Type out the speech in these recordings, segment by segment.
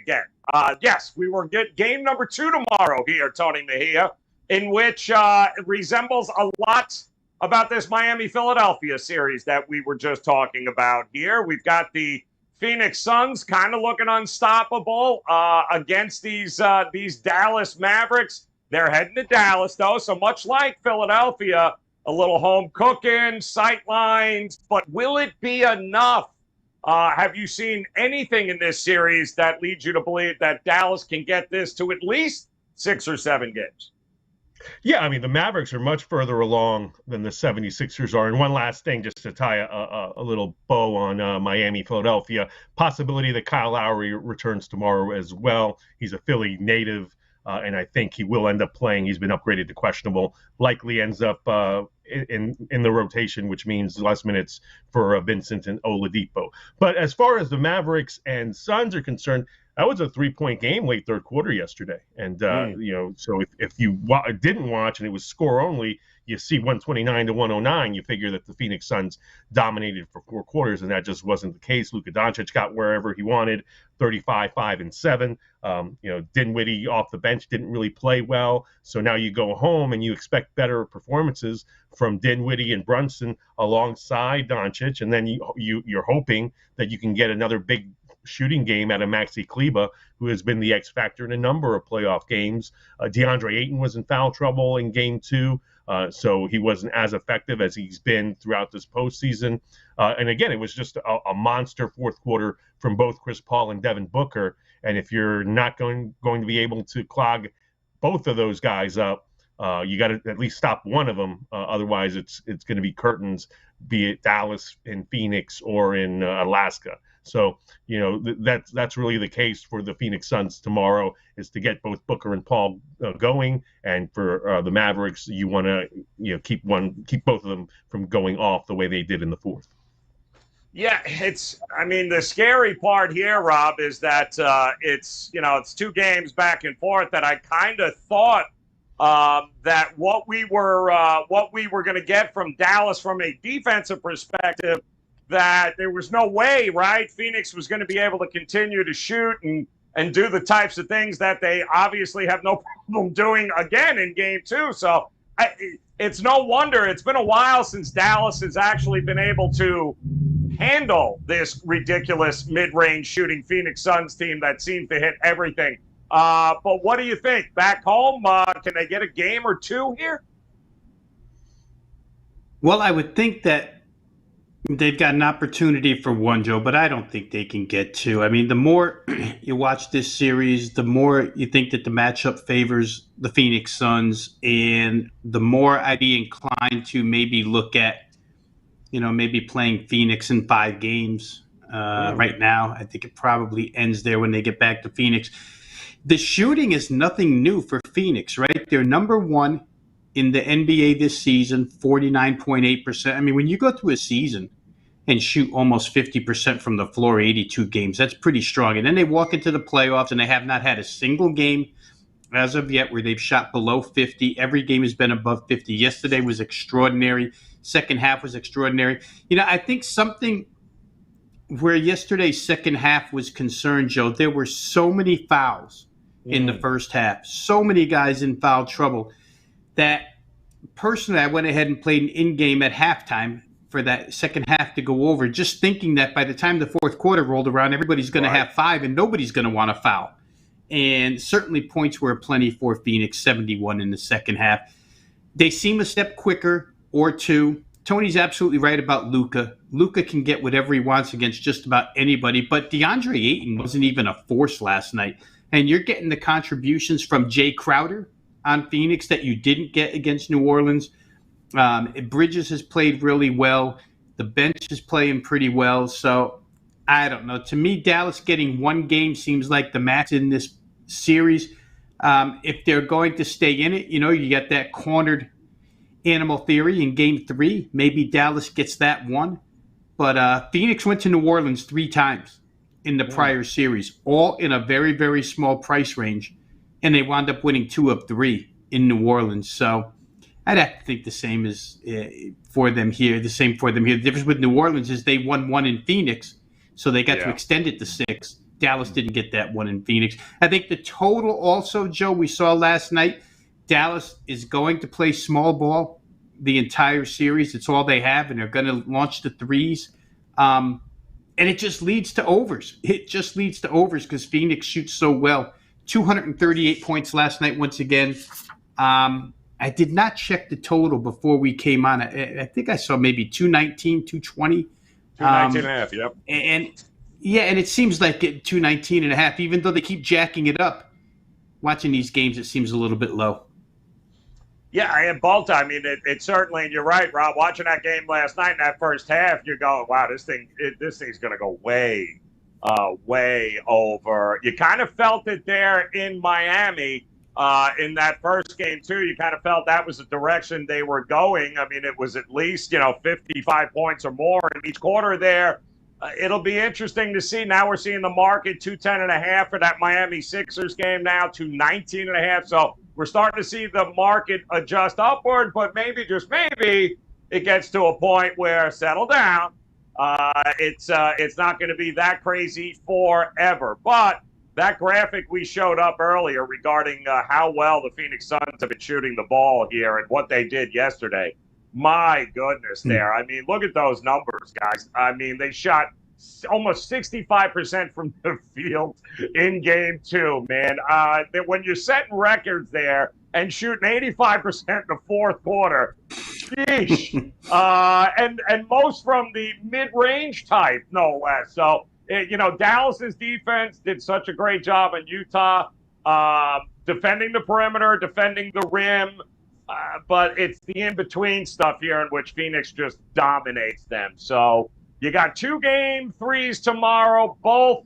again. Yes, we will get game number 2 tomorrow here, Tony Mejia, in which it resembles a lot about this Miami-Philadelphia series that we were just talking about here. We've got the Phoenix Suns kind of looking unstoppable against these Dallas Mavericks. They're heading to Dallas, though, so much like Philadelphia, a little home cooking, sight lines, but will it be enough? Have you seen anything in this series that leads you to believe that Dallas can get this to at least 6 or 7 games? Yeah, I mean, the Mavericks are much further along than the 76ers are. And one last thing, just to tie a little bow on Miami, Philadelphia, possibility that Kyle Lowry returns tomorrow as well. He's a Philly native, and I think he will end up playing. He's been upgraded to questionable, likely ends up in the rotation, which means less minutes for Vincent and Oladipo. But as far as the Mavericks and Suns are concerned, that was a 3-point game late third quarter yesterday. And, so if you didn't watch and it was score only, you see 129 to 109, you figure that the Phoenix Suns dominated for 4 quarters, and that just wasn't the case. Luka Doncic got wherever he wanted, 35, 5, and 7. Dinwiddie off the bench didn't really play well. So now you go home and you expect better performances from Dinwiddie and Brunson alongside Doncic, and then you're hoping that you can get another big shooting game out of Maxi Kleber, who has been the X factor in a number of playoff games. DeAndre Ayton was in foul trouble in game 2, so he wasn't as effective as he's been throughout this postseason. And again, it was just a monster fourth quarter from both Chris Paul and Devin Booker. And if you're not going to be able to clog both of those guys up, you got to at least stop one of them. Otherwise, it's going to be curtains, be it Dallas in Phoenix or in Alaska. So, that's really the case for the Phoenix Suns tomorrow, is to get both Booker and Paul going. And for the Mavericks, you want to keep both of them from going off the way they did in the fourth. Yeah, the scary part here, Rob, is that it's 2 games back and forth that I kind of thought that what we were going to get from Dallas from a defensive perspective, that there was no way, right, Phoenix was going to be able to continue to shoot and do the types of things that they obviously have no problem doing again in game 2. So it's no wonder it's been a while since Dallas has actually been able to handle this ridiculous mid-range shooting Phoenix Suns team that seems to hit everything. But what do you think? Back home, can they get a game or 2 here? Well, I would think that they've got an opportunity for 1, Joe, but I don't think they can get 2. I mean, the more you watch this series, the more you think that the matchup favors the Phoenix Suns, and the more I'd be inclined to maybe look at, maybe playing Phoenix in 5 games right now. I think it probably ends there when they get back to Phoenix. The shooting is nothing new for Phoenix, right? They're number 1 in the NBA this season, 49.8%. I mean, when you go through a season and shoot almost 50% from the floor, 82 games, that's pretty strong. And then they walk into the playoffs and they have not had a single game as of yet where they've shot below 50. Every game has been above 50. Yesterday was extraordinary. Second half was extraordinary. I think something where yesterday's second half was concerned, Joe, there were so many fouls in the first half, so many guys in foul trouble, that personally I went ahead and played an in-game at halftime for that second half to go over, just thinking that by the time the fourth quarter rolled around, everybody's going to have 5 and nobody's going to want to foul. And certainly points were plenty for Phoenix, 71 in the second half. They seem a step quicker or 2. Tony's absolutely right about Luka. Luka can get whatever he wants against just about anybody, but DeAndre Ayton wasn't even a force last night. And you're getting the contributions from Jay Crowder on Phoenix that you didn't get against New Orleans. Bridges has played really well. The bench is playing pretty well. So I don't know. To me, Dallas getting 1 game seems like the max in this series. If they're going to stay in it, you got that cornered animal theory in game 3. Maybe Dallas gets that 1. But Phoenix went to New Orleans 3 times in the prior series, all in a very, very small price range. And they wound up winning 2 of 3 in New Orleans. So I'd have to think the same is for them here. The difference with New Orleans is they won 1 in Phoenix, so they got to extend it to 6. Dallas didn't get that one in Phoenix. I think the total also, Joe, we saw last night, Dallas is going to play small ball the entire series. It's all they have, and they're going to launch the threes. And it just leads to overs. It just leads to overs because Phoenix shoots so well. 238 points last night once again. I did not check the total before we came on. I think I saw maybe 219, 220. 219 and a half, yep. And it seems like 219 and a half, even though they keep jacking it up. Watching these games, it seems a little bit low. Yeah, and both. I mean, it certainly. And you're right, Rob. Watching that game last night in that first half, you're going, "Wow, this thing's going to go way over." You kind of felt it there in Miami in that first game too. You kind of felt that was the direction they were going. I mean, it was at least 55 points or more in each quarter there. It'll be interesting to see. Now we're seeing the market 210.5 for that Miami Sixers game now, 219.5. So we're starting to see the market adjust upward, but maybe, just maybe, it gets to a point where settle down. It's not going to be that crazy forever. But that graphic we showed up earlier regarding how well the Phoenix Suns have been shooting the ball here and what they did yesterday. My goodness there. I mean, look at those numbers, guys. I mean, they shot almost 65% from the field in game 2, man. When you're setting records there and shooting 85% in the fourth quarter, sheesh. And most from the mid-range type, no less. So, Dallas's defense did such a great job in Utah, defending the perimeter, defending the rim. But it's the in-between stuff here in which Phoenix just dominates them. So you got 2 game 3s tomorrow. Both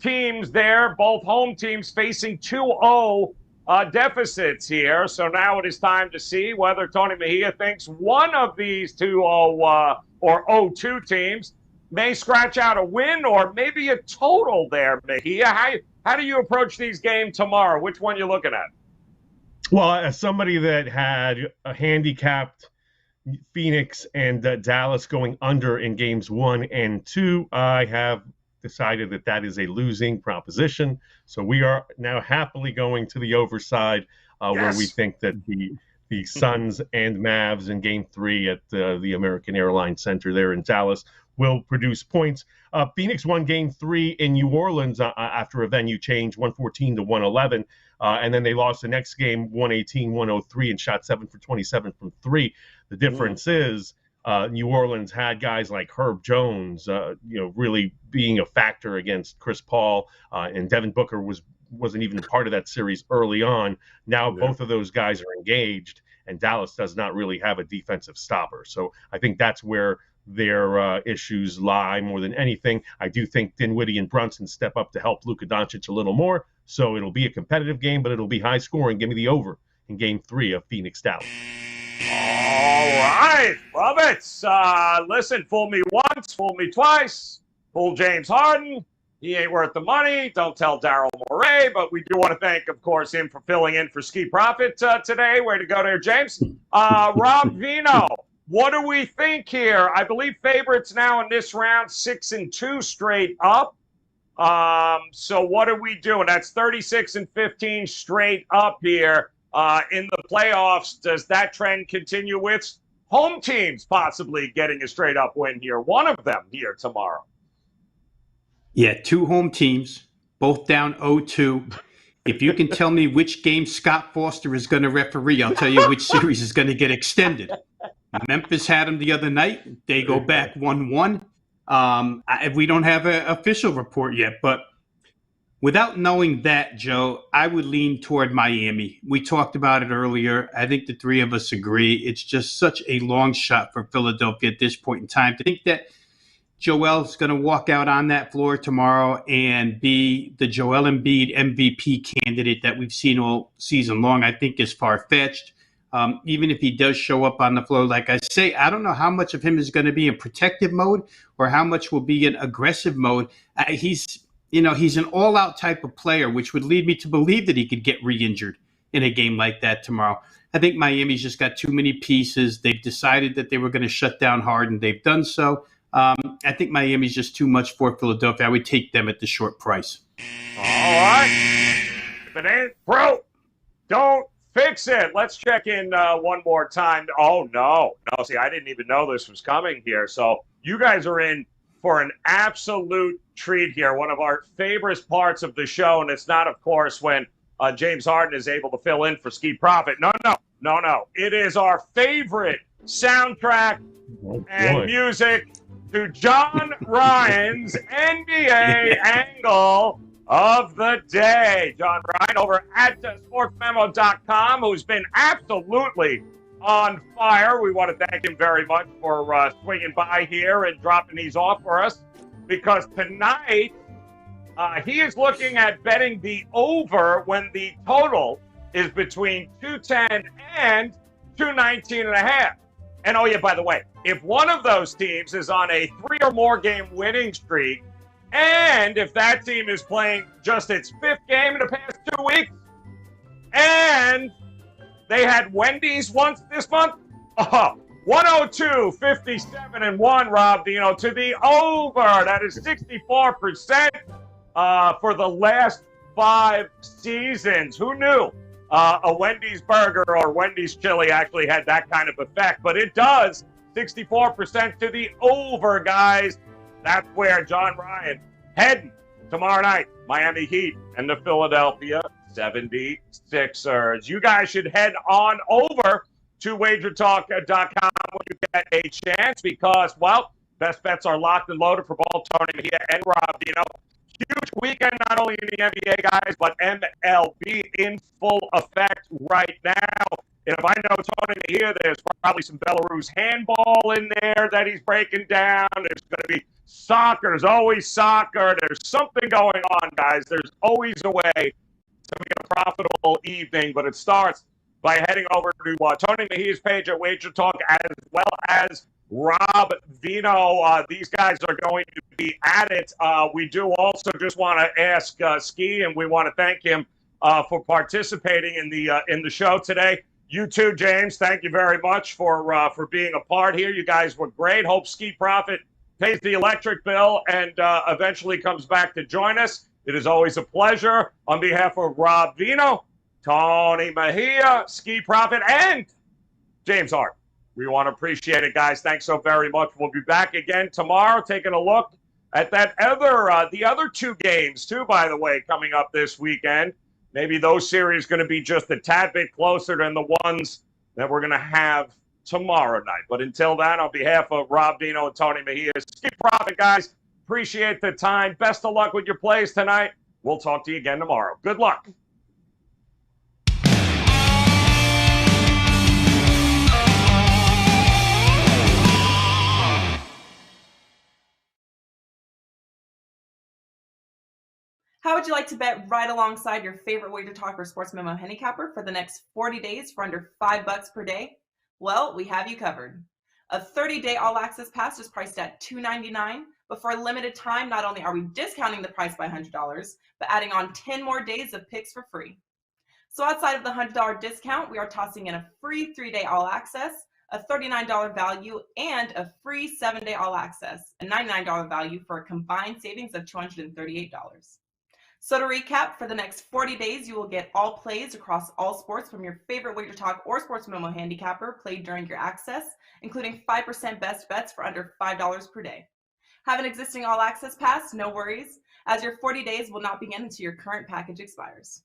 teams there, both home teams facing 2-0 deficits here. So now it is time to see whether Tony Mejia thinks one of these 2-0 or 0-2 teams may scratch out a win or maybe a total there, Mejia. How do you approach these games tomorrow? Which one you looking at? Well, as somebody that had a handicapped Phoenix and Dallas going under in games 1 and 2, I have decided that is a losing proposition. So we are now happily going to the over side, where we think that the Suns and Mavs in game 3 at the American Airlines Center there in Dallas will produce points. Phoenix won game 3 in New Orleans after a venue change, 114 to 111. And then they lost the next game, 118-103, and shot 7 for 27 from 3. The difference is New Orleans had guys like Herb Jones, really being a factor against Chris Paul, and Devin Booker wasn't even part of that series early on. Now both of those guys are engaged, and Dallas does not really have a defensive stopper. So I think that's where their issues lie more than anything. I do think Dinwiddie and Brunson step up to help Luka Doncic a little more. So it'll be a competitive game, but it'll be high scoring. Give me the over in game 3 of Phoenix Dallas. All right. Love it. Listen, fool me once, fool me twice. Fool James Harden. He ain't worth the money. Don't tell Daryl Morey, but we do want to thank, of course, him for filling in for Ski Profit today. Way to go there, James. Rob Vino. What do we think here? I believe favorites now in this round, 6-2 straight up. So what are we doing? That's 36-15 straight up here in the playoffs. Does that trend continue with home teams possibly getting a straight up win here? One of them here tomorrow. Yeah, 2 home teams, both down 0-2. If you can tell me which game Scott Foster is going to referee, I'll tell you which series is going to get extended. Memphis had them the other night. They go back 1-1. We don't have an official report yet, but without knowing that, Joe, I would lean toward Miami. We talked about it earlier. I think the 3 of us agree. It's just such a long shot for Philadelphia at this point in time. To think that Joel's going to walk out on that floor tomorrow and be the Joel Embiid MVP candidate that we've seen all season long, I think is far-fetched. Even if he does show up on the floor, like I say, I don't know how much of him is going to be in protective mode or how much will be in aggressive mode. He's an all-out type of player, which would lead me to believe that he could get re-injured in a game like that tomorrow. I think Miami's just got too many pieces. They've decided that they were going to shut down Harden. They've done so. I think Miami's just too much for Philadelphia. I would take them at the short price. All right. If it ain't broke, don't fix it. Let's check in one more time. Oh, no. No, see, I didn't even know this was coming here. So you guys are in for an absolute treat here. One of our favorite parts of the show, and it's not, of course, when James Harden is able to fill in for Ski Profit. No. It is our favorite soundtrack and music to John Ryan's NBA angle of the day. John Ryan over at sportsmemo.com, who's been absolutely on fire. We want to thank him very much for swinging by here and dropping these off for us, because tonight he is looking at betting the over when the total is between 210 and 219.5. And oh yeah, by the way, if one of those teams is on a 3 or more game winning streak, and if that team is playing just its 5th game in the past 2 weeks, and they had Wendy's once this month, 102, 57, and 1, Rob Dino, to the over. That is 64% for the last 5 seasons. Who knew a Wendy's burger or Wendy's chili actually had that kind of effect? But it does. 64% to the over, guys. That's where John Ryan heading tomorrow night. Miami Heat and the Philadelphia 76ers. You guys should head on over to WagerTalk.com when you get a chance, because, well, best bets are locked and loaded for both Tony Mejia and Rob Dino. Huge weekend, not only in the NBA, guys, but MLB in full effect right now. And if I know Tony Mejia, there's probably some Belarus handball in there that he's breaking down. There's going to be soccer. There's always soccer. There's something going on, guys. There's always a way to make a profitable evening, but it starts by heading over to Tony Mejia's page at WagerTalk, as well as Rob Vino. These guys are going to be at it. We do also just want to ask Ski, and we want to thank him for participating in the show today. You too, James. Thank you very much for being a part here. You guys were great. Hope Ski Profit pays the electric bill and eventually comes back to join us. It is always a pleasure. On behalf of Rob Vino, Tony Mejia, Ski Profit, and James Hart, we want to appreciate it, guys. Thanks so very much. We'll be back again tomorrow, taking a look at the other 2 games, too, by the way, coming up this weekend. Maybe those series going to be just a tad bit closer than the ones that we're going to have tomorrow night. But until then, on behalf of Rob Dino and Tony Mejia, Ski Profit, guys, appreciate the time. Best of luck with your plays tonight. We'll talk to you again tomorrow. Good luck. How would you like to bet right alongside your favorite WagerTalk or Sportsmemo handicapper for the next 40 days for under $5 per day? Well, we have you covered. A 30-day all-access pass is priced at $299, but for a limited time, not only are we discounting the price by $100, but adding on 10 more days of picks for free. So outside of the $100 discount, we are tossing in a free 3-day all-access, a $39 value, and a free 7-day all-access, a $99 value for a combined savings of $238. So to recap, for the next 40 days, you will get all plays across all sports from your favorite WagerTalk or Sportsmemo handicapper played during your access, including 5% best bets for under $5 per day. Have an existing all-access pass? No worries, as your 40 days will not begin until your current package expires.